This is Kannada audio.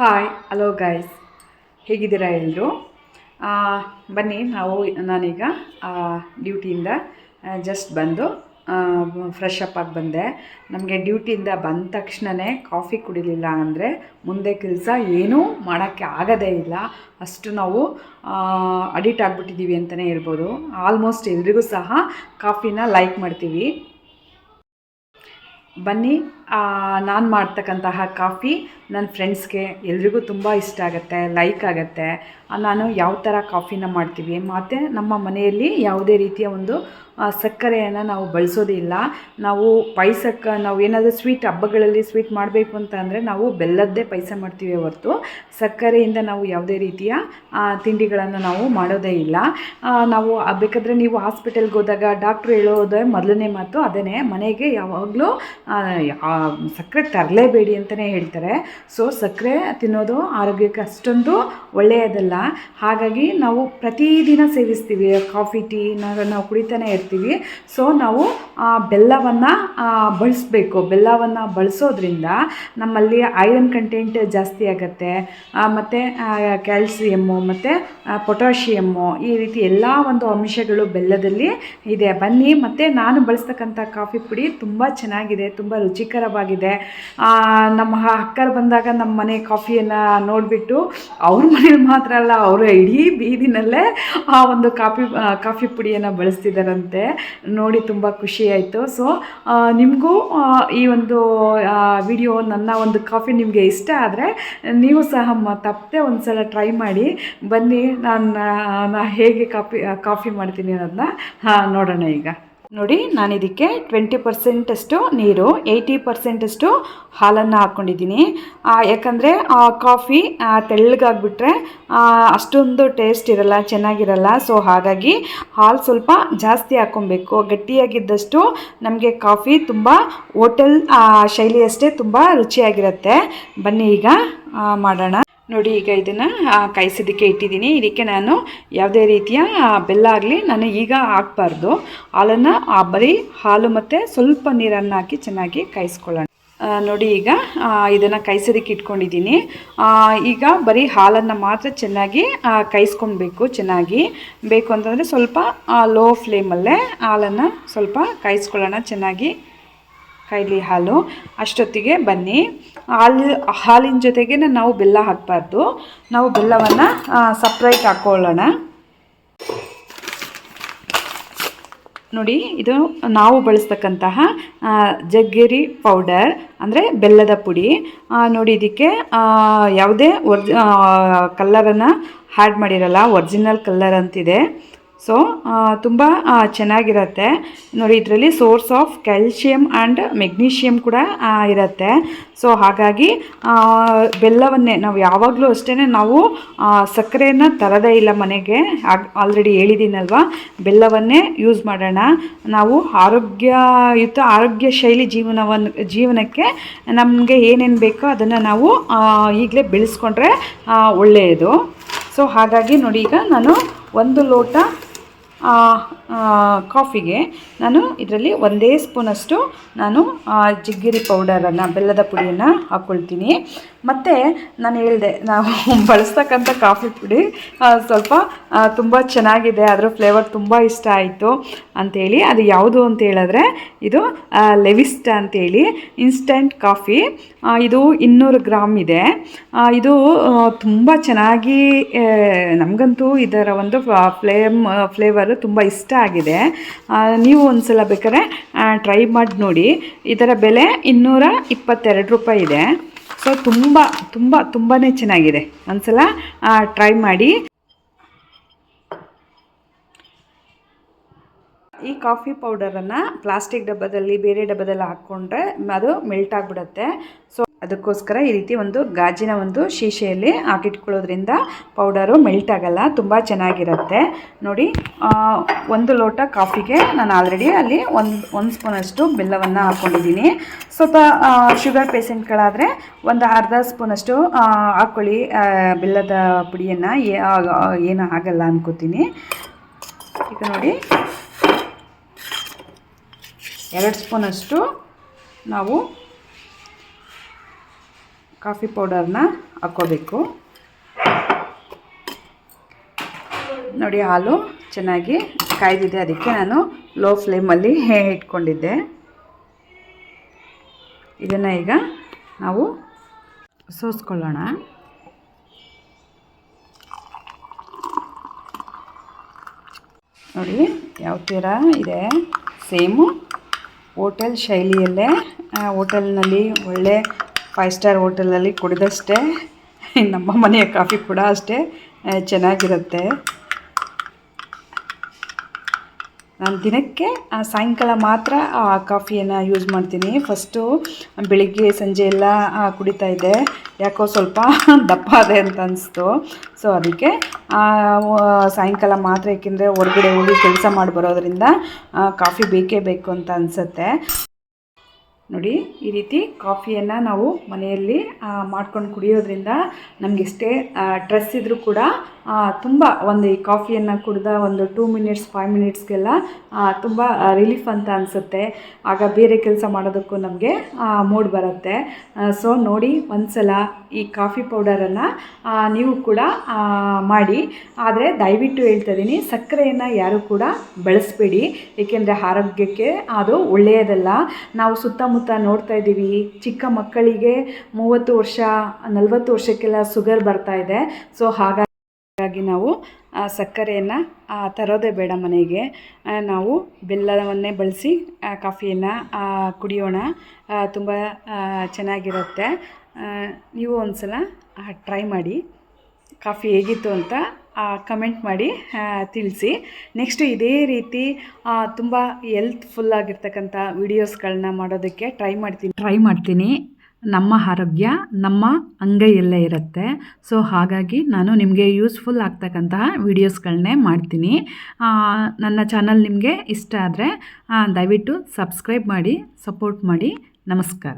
ಹಾಯ್ ಹಲೋ ಗೈಸ್, ಹೇಗಿದ್ದೀರಾ ಎಲ್ಲರೂ? ಬನ್ನಿ ನಾನೀಗ ಡ್ಯೂಟಿಯಿಂದ ಜಸ್ಟ್ ಬಂದು ಫ್ರೆಶ್ ಅಪ್ ಆಗಿ ಬಂದೆ. ನಮಗೆ ಡ್ಯೂಟಿಯಿಂದ ಬಂದ ತಕ್ಷಣವೇ ಕಾಫಿ ಕುಡಿಲಿಲ್ಲ ಅಂದರೆ ಮುಂದೆ ಕೆಲಸ ಏನೂ ಮಾಡೋಕ್ಕೆ ಆಗೋದೇ ಇಲ್ಲ. ಅಷ್ಟು ನಾವು ಅಡಿಕ್ಟ್ ಆಗಿಬಿಟ್ಟಿದ್ದೀವಿ ಅಂತಲೇ ಹೇಳ್ಬೋದು. ಆಲ್ಮೋಸ್ಟ್ ಎಲ್ರಿಗೂ ಸಹ ಕಾಫಿನ ಲೈಕ್ ಮಾಡ್ತೀವಿ. ಬನ್ನಿ, ನಾನು ಮಾಡ್ತಕ್ಕಂತಹ ಕಾಫಿ ನನ್ನ ಫ್ರೆಂಡ್ಸ್ಗೆ ಎಲ್ರಿಗೂ ತುಂಬ ಇಷ್ಟ ಆಗುತ್ತೆ, ಲೈಕ್ ಆಗುತ್ತೆ. ನಾನು ಯಾವ ಥರ ಕಾಫಿನ ಮಾಡ್ತೀವಿ, ಮತ್ತು ನಮ್ಮ ಮನೆಯಲ್ಲಿ ಯಾವುದೇ ರೀತಿಯ ಒಂದು ಸಕ್ಕರೆಯನ್ನು ನಾವು ಬಳಸೋದೇ ಇಲ್ಲ. ನಾವು ಪಾಯಸಕ್ಕೆ ನಾವು ಏನಾದರೂ ಸ್ವೀಟ್ ಹಬ್ಬಗಳಲ್ಲಿ ಸ್ವೀಟ್ ಮಾಡಬೇಕು ಅಂತ ಅಂದರೆ ನಾವು ಬೆಲ್ಲದ್ದೇ ಪಾಯಸ ಮಾಡ್ತೀವಿ ಹೊರತು ಸಕ್ಕರೆಯಿಂದ ನಾವು ಯಾವುದೇ ರೀತಿಯ ತಿಂಡಿಗಳನ್ನು ನಾವು ಮಾಡೋದೇ ಇಲ್ಲ. ನಾವು ಬೇಕಾದರೆ ನೀವು ಹಾಸ್ಪಿಟಲ್ಗೆ ಹೋದಾಗ ಡಾಕ್ಟ್ರು ಹೇಳೋದೇ ಮೊದಲನೇ ಮಾತು ಅದೇ, ಮನೆಗೆ ಯಾವಾಗಲೂ ಸಕ್ಕರೆ ತರಲೇಬೇಡಿ ಅಂತಲೇ ಹೇಳ್ತಾರೆ. ಸೊ ಸಕ್ಕರೆ ತಿನ್ನೋದು ಆರೋಗ್ಯಕ್ಕೆ ಅಷ್ಟೊಂದು ಒಳ್ಳೆಯದಲ್ಲ. ಹಾಗಾಗಿ ನಾವು ಪ್ರತಿದಿನ ಸೇವಿಸ್ತೀವಿ ಕಾಫಿ, ಟೀ ನಾವು ಕುಡಿತಾನೆ ಇರ್ತೀವಿ. ಸೊ ನಾವು ಬೆಲ್ಲವನ್ನು ಬಳಸಬೇಕು. ಬೆಲ್ಲವನ್ನು ಬಳಸೋದ್ರಿಂದ ನಮ್ಮಲ್ಲಿ ಐರನ್ ಕಂಟೆಂಟ್ ಜಾಸ್ತಿ ಆಗುತ್ತೆ, ಮತ್ತು ಕ್ಯಾಲ್ಸಿಯಮ್ಮು ಮತ್ತು ಪೊಟ್ಯಾಷಿಯಮ್ಮು, ಈ ರೀತಿ ಎಲ್ಲ ಒಂದು ಅಂಶಗಳು ಬೆಲ್ಲದಲ್ಲಿ ಇದೆ. ಬನ್ನಿ, ಮತ್ತು ನಾನು ಬಳಸ್ತಕ್ಕಂಥ ಕಾಫಿ ಪುಡಿ ತುಂಬ ಚೆನ್ನಾಗಿದೆ, ತುಂಬ ರುಚಿಕರವಾಗಿದೆ. ನಮ್ಮ ಅಕ್ಕರು ಬಂದಾಗ ನಮ್ಮ ಮನೆ ಕಾಫಿಯನ್ನು ನೋಡಿಬಿಟ್ಟು ಅವ್ರ ಮನೇಲಿ ಮಾತ್ರ ಅಲ್ಲ, ಅವರು ಇಡೀ ಬೀದಿನಲ್ಲೇ ಆ ಒಂದು ಕಾಫಿ ಪುಡಿಯನ್ನು ಬಳಸ್ತಿದ್ದಾರಂತೆ. ನೋಡಿ ತುಂಬ ಖುಷಿಯಾಯಿತು. ಸೊ ನಿಮಗೂ ಈ ಒಂದು ವಿಡಿಯೋ, ನನ್ನ ಒಂದು ಕಾಫಿ ನಿಮಗೆ ಇಷ್ಟ ಆದರೆ ನೀವು ಸಹ ತಪ್ಪದೆ ಒಂದು ಸಲ ಟ್ರೈ ಮಾಡಿ. ಬನ್ನಿ, ನಾನು ಹೇಗೆ ಕಾಫಿ ಮಾಡ್ತೀನಿ ಅನ್ನೋದನ್ನ ನೋಡೋಣ. ಈಗ ನೋಡಿ, ನಾನು ಇದಕ್ಕೆ 20% ನೀರು, 80% ಹಾಲನ್ನು ಹಾಕ್ಕೊಂಡಿದ್ದೀನಿ. ಯಾಕಂದರೆ ಕಾಫಿ ತೆಳ್ಳಗಾಗ್ಬಿಟ್ರೆ ಅಷ್ಟೊಂದು ಟೇಸ್ಟ್ ಇರಲ್ಲ, ಚೆನ್ನಾಗಿರಲ್ಲ. ಸೊ ಹಾಗಾಗಿ ಹಾಲು ಸ್ವಲ್ಪ ಜಾಸ್ತಿ ಹಾಕ್ಕೊಬೇಕು. ಗಟ್ಟಿಯಾಗಿದ್ದಷ್ಟು ನಮಗೆ ಕಾಫಿ ತುಂಬ ಹೋಟೆಲ್ ಶೈಲಿಯಷ್ಟೇ ತುಂಬ ರುಚಿಯಾಗಿರುತ್ತೆ. ಬನ್ನಿ ಈಗ ಮಾಡೋಣ. ನೋಡಿ, ಈಗ ಇದನ್ನು ಕಾಯಿಸೋದಕ್ಕೆ ಇಟ್ಟಿದ್ದೀನಿ. ಇದಕ್ಕೆ ನಾನು ಯಾವುದೇ ರೀತಿಯ ಬೆಲ್ಲ ಆಗಲಿ ನಾನು ಈಗ ಹಾಕಬಾರ್ದು. ಹಾಲನ್ನು ಬರೀ ಹಾಲು ಮತ್ತು ಸ್ವಲ್ಪ ನೀರನ್ನು ಹಾಕಿ ಚೆನ್ನಾಗಿ ಕಾಯಿಸ್ಕೊಳ್ಳೋಣ. ನೋಡಿ, ಈಗ ಇದನ್ನು ಕಾಯಿಸೋದಕ್ಕೆ ಇಟ್ಕೊಂಡಿದ್ದೀನಿ. ಈಗ ಬರೀ ಹಾಲನ್ನು ಮಾತ್ರ ಚೆನ್ನಾಗಿ ಕಾಯಿಸ್ಕೊಳ್ಬೇಕು. ಚೆನ್ನಾಗಿ ಬೇಕು ಅಂತಂದರೆ ಸ್ವಲ್ಪ ಲೋ ಫ್ಲೇಮಲ್ಲೇ ಹಾಲನ್ನು ಸ್ವಲ್ಪ ಕಾಯಿಸ್ಕೊಳ್ಳೋಣ. ಚೆನ್ನಾಗಿ ಕಾಯ್ಲಿ ಹಾಲು. ಅಷ್ಟೊತ್ತಿಗೆ ಬನ್ನಿ, ಹಾಲಿನ ಜೊತೆಗೆ ನಾವು ಬೆಲ್ಲ ಹಾಕಬಾರ್ದು. ನಾವು ಬೆಲ್ಲವನ್ನು ಸಪ್ರೇಟ್ ಹಾಕ್ಕೊಳ್ಳೋಣ. ನೋಡಿ, ಇದು ನಾವು ಬಳಸ್ತಕ್ಕಂತಹ ಜಗ್ಗೇರಿ ಪೌಡರ್ ಅಂದರೆ ಬೆಲ್ಲದ ಪುಡಿ. ನೋಡಿ, ಇದಕ್ಕೆ ಯಾವುದೇ ಕಲ್ಲರನ್ನು ಆ್ಯಡ್ ಮಾಡಿರಲ್ಲ, ಒರಿಜಿನಲ್ ಕಲ್ಲರ್ ಅಂತಿದೆ. ಸೊ ತುಂಬ ಚೆನ್ನಾಗಿರುತ್ತೆ. ನೋಡಿ, ಇದರಲ್ಲಿ source of calcium and magnesium ಕೂಡ ಇರುತ್ತೆ. ಸೊ ಹಾಗಾಗಿ ಬೆಲ್ಲವನ್ನೇ ನಾವು ಯಾವಾಗಲೂ ಅಷ್ಟೇ, ನಾವು ಸಕ್ಕರೆಯನ್ನು ತರೋದೇ ಇಲ್ಲ ಮನೆಗೆ. ಆಲ್ರೆಡಿ ಹೇಳಿದ್ದೀನಲ್ವ, ಬೆಲ್ಲವನ್ನೇ ಯೂಸ್ ಮಾಡೋಣ. ನಾವು ಆರೋಗ್ಯ ಶೈಲಿ ಜೀವನಕ್ಕೆ ನಮಗೆ ಏನೇನು ಬೇಕೋ ಅದನ್ನು ನಾವು ಈಗಲೇ ಬೆಳೆಸ್ಕೊಂಡ್ರೆ ಒಳ್ಳೆಯದು. ಸೊ ಹಾಗಾಗಿ ನೋಡಿ, ಈಗ ನಾನು 1 ಲೋಟ ಕಾಫಿಗೆ ನಾನು ಇದರಲ್ಲಿ 1 ಸ್ಪೂನಷ್ಟು ನಾನು ಜಗ್ಗೇರಿ ಪೌಡರನ್ನು, ಬೆಲ್ಲದ ಪುಡಿಯನ್ನು ಹಾಕ್ಕೊಳ್ತೀನಿ. ಮತ್ತು ನಾನು ಹೇಳಿದೆ, ನಾವು ಬಳಸ್ತಕ್ಕಂಥ ಕಾಫಿ ಪುಡಿ ಸ್ವಲ್ಪ ತುಂಬ ಚೆನ್ನಾಗಿದೆ, ಅದರ ಫ್ಲೇವರ್ ತುಂಬ ಇಷ್ಟ ಆಯಿತು ಅಂಥೇಳಿ. ಅದು ಯಾವುದು ಅಂತ ಹೇಳಿದ್ರೆ ಇದು ಲೆವಿಸ್ಟಾ ಅಂತೇಳಿ ಇನ್ಸ್ಟಂಟ್ ಕಾಫಿ. ಇದು 200 ಗ್ರಾಮ್ ಇದೆ. ಇದು ತುಂಬ ಚೆನ್ನಾಗಿ, ನಮಗಂತೂ ಇದರ ಒಂದು ಫ್ಲೇವರು ತುಂಬ ಇಷ್ಟ ಆಗಿದೆ. ನೀವು ಒಂದು ಸಲ ಬೇಕಾದ್ರೆ ಟ್ರೈ ಮಾಡಿ ನೋಡಿ. ಇದರ ಬೆಲೆ 222 ರೂಪಾಯಿ ಇದೆ. ಸೊ ತುಂಬಾ ಚೆನ್ನಾಗಿದೆ. ಒಂದು ಸಲ ಟ್ರೈ ಮಾಡಿ. ಈ ಕಾಫಿ ಪೌಡರನ್ನು ಪ್ಲಾಸ್ಟಿಕ್ ಡಬ್ಬದಲ್ಲಿ, ಬೇರೆ ಡಬ್ಬದಲ್ಲಿ ಹಾಕ್ಕೊಂಡ್ರೆ ಅದು ಮೆಲ್ಟ್ ಆಗಿಬಿಡುತ್ತೆ. ಸೊ ಅದಕ್ಕೋಸ್ಕರ ಈ ರೀತಿ ಒಂದು ಗಾಜಿನ ಒಂದು ಶೀಶೆಯಲ್ಲಿ ಹಾಕಿಟ್ಕೊಳ್ಳೋದ್ರಿಂದ ಪೌಡರು ಮೆಲ್ಟ್ ಆಗಲ್ಲ, ತುಂಬ ಚೆನ್ನಾಗಿರುತ್ತೆ. ನೋಡಿ, 1 ಲೋಟ ಕಾಫಿಗೆ ನಾನು ಆಲ್ರೆಡಿ ಅಲ್ಲಿ ಒಂದು ಸ್ಪೂನಷ್ಟು ಬೆಲ್ಲವನ್ನು ಹಾಕ್ಕೊಂಡಿದ್ದೀನಿ. ಸ್ವಲ್ಪ ಶುಗರ್ ಪೇಷೆಂಟ್ಗಳಾದರೆ ಒಂದು ಅರ್ಧ ಸ್ಪೂನಷ್ಟು ಹಾಕ್ಕೊಳ್ಳಿ ಬೆಲ್ಲದ ಪುಡಿಯನ್ನು, ಏನೂ ಆಗಲ್ಲ ಅನ್ಕೋತೀನಿ. ಈಗ ನೋಡಿ, 2 ಸ್ಪೂನಷ್ಟು ನಾವು ಕಾಫಿ ಪೌಡರ್ನ ಹಾಕ್ಕೋಬೇಕು. ನೋಡಿ ಹಾಲು ಚೆನ್ನಾಗಿ ಕಾಯ್ದಿದೆ, ಅದಕ್ಕೆ ನಾನು ಲೋ ಫ್ಲೇಮಲ್ಲಿ ಇಟ್ಕೊಂಡಿದ್ದೆ. ಇದನ್ನು ಈಗ ನಾವು ಸೋಸ್ಕೊಳ್ಳೋಣ. ನೋಡಿ ಯಾವ ಥರ ಇದೆ, ಸೇಮು ಹೋಟೆಲ್ ಶೈಲಿಯಲ್ಲೇ, ಹೋಟೆಲ್ನಲ್ಲಿ ಒಳ್ಳೆ 5 ಸ್ಟಾರ್ ಹೋಟೆಲಲ್ಲಿ ಕುಡಿದಷ್ಟೇ ನಮ್ಮ ಮನೆಯ ಕಾಫಿ ಕೂಡ ಅಷ್ಟೇ ಚೆನ್ನಾಗಿರುತ್ತೆ. ನಾನು ದಿನಕ್ಕೆ ಸಾಯಂಕಾಲ ಮಾತ್ರ ಆ ಕಾಫಿಯನ್ನು ಯೂಸ್ ಮಾಡ್ತೀನಿ. ಫಸ್ಟು ಬೆಳಿಗ್ಗೆ ಸಂಜೆ ಎಲ್ಲ ಕುಡಿತಾಯಿದ್ದೆ, ಯಾಕೋ ಸ್ವಲ್ಪ ದಪ್ಪ ಅದೆ ಅಂತ ಅನಿಸ್ತು. ಸೊ ಅದಕ್ಕೆ ಸಾಯಂಕಾಲ ಮಾತ್ರ, ಏಕೆಂದರೆ ಹೊರಗಡೆ ಹೋಗಿ ಕೆಲಸ ಮಾಡಿ ಬರೋದ್ರಿಂದ ಕಾಫಿ ಬೇಕೇ ಬೇಕು ಅಂತ ಅನಿಸುತ್ತೆ. ನೋಡಿ ಈ ರೀತಿ ಕಾಫಿಯನ್ನು ನಾವು ಮನೆಯಲ್ಲಿ ಮಾಡ್ಕೊಂಡು ಕುಡಿಯೋದ್ರಿಂದ ನಮಗೆಷ್ಟೇ ಸ್ಟ್ರೆಸ್ ಇದ್ದರೂ ಕೂಡ ತುಂಬ ಈ ಕಾಫಿಯನ್ನು ಕುಡಿದ 2 ಮಿನಿಟ್ಸ್ 5 ಮಿನಿಟ್ಸ್ಗೆಲ್ಲ ತುಂಬ ರಿಲೀಫ್ ಅಂತ ಅನಿಸುತ್ತೆ. ಆಗ ಬೇರೆ ಕೆಲಸ ಮಾಡೋದಕ್ಕೂ ನಮಗೆ ಮೂಡ್ ಬರುತ್ತೆ. ಸೊ ನೋಡಿ ಒಂದ್ಸಲ ಈ ಕಾಫಿ ಪೌಡರನ್ನು ನೀವು ಕೂಡ ಮಾಡಿ. ಆದರೆ ದಯವಿಟ್ಟು ಹೇಳ್ತಾ ಇದ್ದೀನಿ, ಸಕ್ಕರೆಯನ್ನು ಯಾರೂ ಕೂಡ ಬಳಸಬೇಡಿ, ಏಕೆಂದರೆ ಆರೋಗ್ಯಕ್ಕೆ ಅದು ಒಳ್ಳೆಯದಲ್ಲ. ನಾವು ಸುತ್ತಮುತ್ತ ನೋಡ್ತಾ ಇದ್ದೀವಿ, ಚಿಕ್ಕ ಮಕ್ಕಳಿಗೆ 30 ವರ್ಷ 40 ವರ್ಷಕ್ಕೆಲ್ಲ ಶುಗರ್ ಬರ್ತಾ ಇದೆ. ಸೊ ಹಾಗಾಗಿ ನಾವು ಸಕ್ಕರೆಯನ್ನು ತರೋದೇ ಬೇಡ ಮನೆಗೆ. ನಾವು ಬೆಲ್ಲವನ್ನೇ ಬಳಸಿ ಕಾಫಿಯನ್ನು ಕುಡಿಯೋಣ, ತುಂಬ ಚೆನ್ನಾಗಿರುತ್ತೆ. ನೀವು ಒಂದು ಸಲ ಟ್ರೈ ಮಾಡಿ, ಕಾಫಿ ಹೇಗಿತ್ತು ಅಂತ ಕಮೆಂಟ್ ಮಾಡಿ ತಿಳಿಸಿ. ನೆಕ್ಸ್ಟು ಇದೇ ರೀತಿ ತುಂಬ ಹೆಲ್ತ್ಫುಲ್ಲಾಗಿರ್ತಕ್ಕಂಥ ವೀಡಿಯೋಸ್ಗಳನ್ನ ಮಾಡೋದಕ್ಕೆ ಟ್ರೈ ಮಾಡ್ತೀನಿ. ನಮ್ಮ ಆರೋಗ್ಯ ನಮ್ಮ ಅಂಗೈಯಲ್ಲೇ ಇರುತ್ತೆ. ಸೊ ಹಾಗಾಗಿ ನಾನು ನಿಮಗೆ ಯೂಸ್ಫುಲ್ ಆಗ್ತಕ್ಕಂತಹ ವೀಡಿಯೋಸ್ಗಳನ್ನೇ ಮಾಡ್ತೀನಿ. ನನ್ನ ಚಾನಲ್ ನಿಮಗೆ ಇಷ್ಟ ಆದರೆ ದಯವಿಟ್ಟು ಸಬ್ಸ್ಕ್ರೈಬ್ ಮಾಡಿ, ಸಪೋರ್ಟ್ ಮಾಡಿ. ನಮಸ್ಕಾರ.